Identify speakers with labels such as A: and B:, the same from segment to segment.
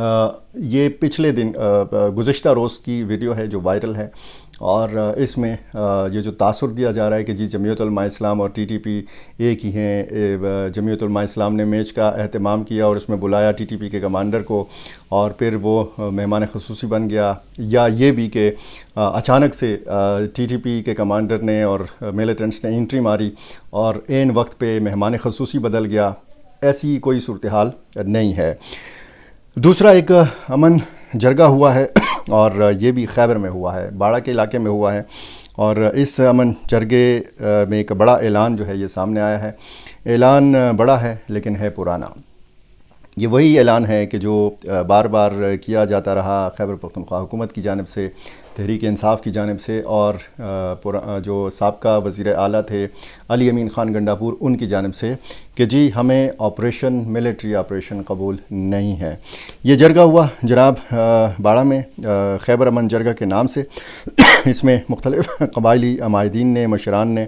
A: یہ پچھلے دن گزشتہ روز کی ویڈیو ہے جو وائرل ہے، اور اس میں یہ جو تاثر دیا جا رہا ہے کہ جی جمعیت علماء اسلام اور ٹی ٹی پی ایک ہی ہیں۔ جمعیت علماء اسلام نے میچ کا اہتمام کیا اور اس میں بلایا ٹی ٹی پی کے کمانڈر کو، اور پھر وہ مہمان خصوصی بن گیا، یا یہ بھی کہ اچانک سے ٹی ٹی پی کے کمانڈر نے اور ملیٹنٹس نے انٹری ماری اور عین وقت پہ مہمان خصوصی بدل گیا۔ ایسی کوئی صورتحال نہیں ہے۔ دوسرا ایک امن جرگہ ہوا ہے، اور یہ بھی خیبر میں ہوا ہے، باڑہ کے علاقے میں ہوا ہے، اور اس امن جرگے میں ایک بڑا اعلان جو ہے یہ سامنے آیا ہے۔ اعلان بڑا ہے لیکن ہے پرانا۔ یہ وہی اعلان ہے کہ جو بار بار کیا جاتا رہا خیبر پختونخوا حکومت کی جانب سے، تحریک انصاف کی جانب سے، اور جو سابقہ وزیر اعلیٰ تھے علی امین خان گنڈاپور ان کی جانب سے، کہ جی ہمیں آپریشن ملٹری آپریشن قبول نہیں ہے۔ یہ جرگہ ہوا جناب باڑہ میں، خیبر امن جرگہ کے نام سے۔ اس میں مختلف قبائلی عمائدین نے، مشران نے،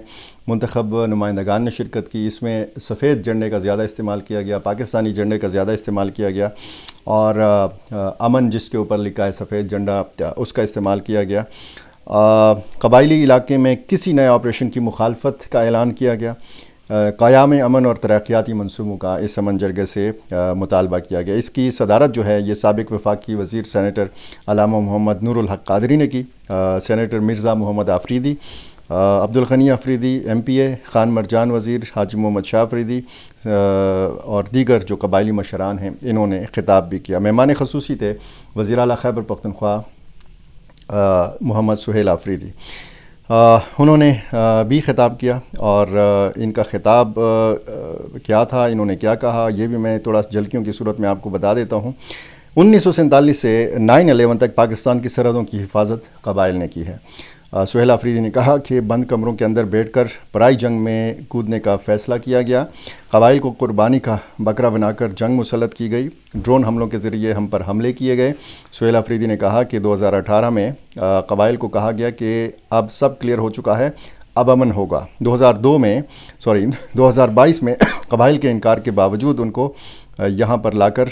A: منتخب نمائندگان نے شرکت کی۔ اس میں سفید جھنڈے کا زیادہ استعمال کیا گیا، پاکستانی جھنڈے کا زیادہ استعمال کیا گیا، اور امن جس کے اوپر لکھا ہے سفید جھنڈا اس کا استعمال کیا گیا۔ قبائلی علاقے میں کسی نئے آپریشن کی مخالفت کا اعلان کیا گیا۔ قیام امن اور ترقیاتی منصوبوں کا اس امن جرگے سے مطالبہ کیا گیا۔ اس کی صدارت جو ہے یہ سابق وفاقی وزیر سینیٹر علامہ محمد نور الحق قادری نے کی، senator Mirza Muhammad Afridi, Abdul Ghani Afridi M P اے، خان مرجان وزیر، حاجی محمد شاہ آفریدی اور دیگر جو قبائلی مشران ہیں انہوں نے خطاب بھی کیا۔ مہمان خصوصی تھے وزیر اعلیٰ خیبر پختونخوا محمد سہیل آفریدی۔ انہوں نے بھی خطاب کیا، اور ان کا خطاب کیا تھا، انہوں نے کیا کہا، یہ بھی میں تھوڑا جھلکیوں کی صورت میں آپ کو بتا دیتا ہوں۔ 1947 سے 9/11 تک پاکستان کی سرحدوں کی حفاظت قبائل نے کی ہے۔ سہیل آفریدی نے کہا کہ بند کمروں کے اندر بیٹھ کر پرائی جنگ میں کودنے کا فیصلہ کیا گیا، قبائل کو قربانی کا بکرا بنا کر جنگ مسلط کی گئی، ڈرون حملوں کے ذریعے ہم پر حملے کیے گئے۔ سہیل آفریدی نے کہا کہ 2018 میں قبائل کو کہا گیا کہ اب سب کلیئر ہو چکا ہے، اب امن ہوگا۔ 2022 میں قبائل کے انکار کے باوجود ان کو یہاں پر لا کر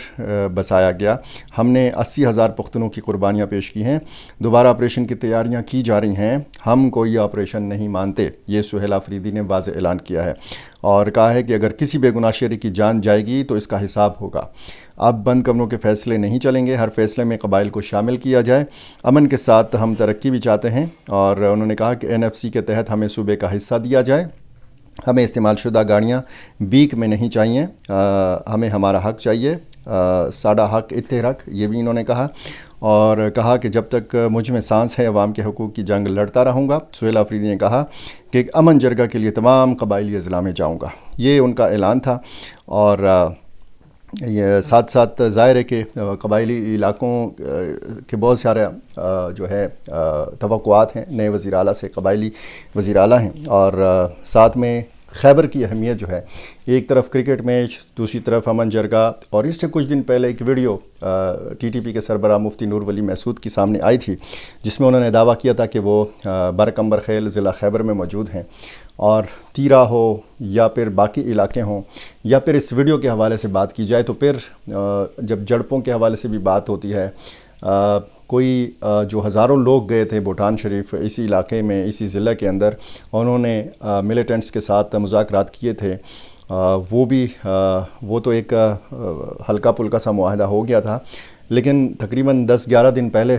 A: بسایا گیا۔ ہم نے 80,000 پختونوں کی قربانیاں پیش کی ہیں، دوبارہ آپریشن کی تیاریاں کی جا رہی ہیں، ہم کوئی آپریشن نہیں مانتے، یہ سہیل آفریدی نے واضح اعلان کیا ہے، اور کہا ہے کہ اگر کسی بے گناہ شہری کی جان جائے گی تو اس کا حساب ہوگا۔ اب بند کمروں کے فیصلے نہیں چلیں گے، ہر فیصلے میں قبائل کو شامل کیا جائے، امن کے ساتھ ہم ترقی بھی چاہتے ہیں، اور انہوں نے کہا کہ NFC کے تحت ہمیں صوبے کا حصہ دیا جائے، ہمیں استعمال شدہ گاڑیاں بیک میں نہیں چاہیے، ہمیں ہمارا حق چاہیے، ساڈا حق اتھے رکھ، یہ بھی انہوں نے کہا، اور کہا کہ جب تک مجھ میں سانس ہے عوام کے حقوق کی جنگ لڑتا رہوں گا۔ سہیل آفریدی نے کہا کہ ایک امن جرگہ کے لیے تمام قبائلی اضلاع میں جاؤں گا، یہ ان کا اعلان تھا۔ اور یہ ساتھ ساتھ ظاہر ہے کہ قبائلی علاقوں کے بہت سارے جو ہے توقعات ہیں نئے وزیر اعلیٰ سے، قبائلی وزیر اعلیٰ ہیں، اور ساتھ میں خیبر کی اہمیت جو ہے، ایک طرف کرکٹ میچ، دوسری طرف امن جرگہ، اور اس سے کچھ دن پہلے ایک ویڈیو ٹی ٹی پی کے سربراہ مفتی نور ولی محسود کی سامنے آئی تھی، جس میں انہوں نے دعویٰ کیا تھا کہ وہ برکمبر خیل ضلع خیبر میں موجود ہیں، اور تیرا ہو یا پھر باقی علاقے ہوں، یا پھر اس ویڈیو کے حوالے سے بات کی جائے تو پھر جب جڑپوں کے حوالے سے بھی بات ہوتی ہے، کوئی جو ہزاروں لوگ گئے تھے بھوٹان شریف اسی علاقے میں، اسی ضلع کے اندر، انہوں نے ملیٹنٹس کے ساتھ مذاکرات کیے تھے، وہ تو ایک ہلکا پھلکا سا معاہدہ ہو گیا تھا، لیکن تقریباً 10-11 دن پہلے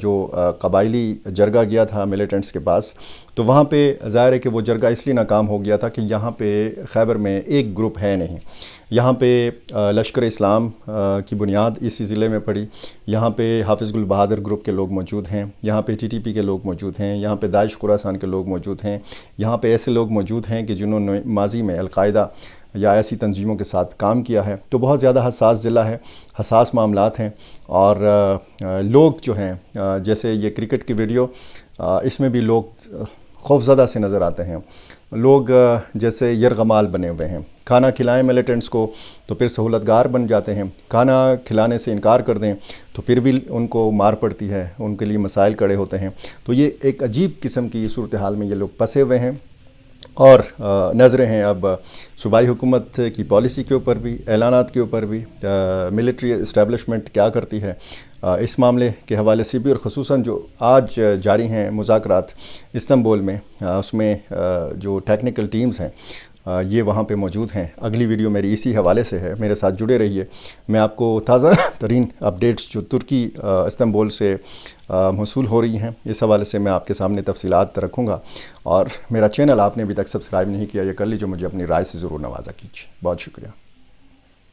A: جو قبائلی جرگہ گیا تھا ملیٹنٹس کے پاس، تو وہاں پہ ظاہر ہے کہ وہ جرگہ اس لیے ناکام ہو گیا تھا کہ یہاں پہ خیبر میں ایک گروپ ہے نہیں، یہاں پہ لشکر اسلام کی بنیاد اسی ضلع میں پڑی، یہاں پہ حافظ گل بہادر گروپ کے لوگ موجود ہیں، یہاں پہ TTP کے لوگ موجود ہیں، یہاں پہ داعش خراسان کے لوگ موجود ہیں، یہاں پہ ایسے لوگ موجود ہیں کہ جنہوں نے ماضی میں القاعدہ یا ایسی تنظیموں کے ساتھ کام کیا ہے، تو بہت زیادہ حساس ضلع ہے، حساس معاملات ہیں، اور لوگ جو ہیں جیسے یہ کرکٹ کی ویڈیو، اس میں بھی لوگ خوفزدہ سے نظر آتے ہیں، لوگ جیسے یرغمال بنے ہوئے ہیں، کھانا کھلائیں ملیٹنٹس کو تو پھر سہولت گار بن جاتے ہیں، کھانا کھلانے سے انکار کر دیں تو پھر بھی ان کو مار پڑتی ہے، ان کے لیے مسائل کڑے ہوتے ہیں، تو یہ ایک عجیب قسم کی صورتحال میں یہ لوگ پھنسے ہوئے ہیں، اور نظریں ہیں اب صوبائی حکومت کی پالیسی کے اوپر بھی، اعلانات کے اوپر بھی، ملٹری اسٹیبلشمنٹ کیا کرتی ہے اس معاملے کے حوالے سے بھی، اور خصوصاً جو آج جاری ہیں مذاکرات استنبول میں، اس میں جو ٹیکنیکل ٹیمز ہیں یہ وہاں پہ موجود ہیں۔ اگلی ویڈیو میری اسی حوالے سے ہے، میرے ساتھ جڑے رہیے۔ میں آپ کو تازہ ترین اپڈیٹس جو ترکی استنبول سے موصول ہو رہی ہیں اس حوالے سے میں آپ کے سامنے تفصیلات رکھوں گا، اور میرا چینل آپ نے ابھی تک سبسکرائب نہیں کیا، یہ کر لیجیے، مجھے اپنی رائے سے ضرور نوازا کیجیے۔ بہت شکریہ۔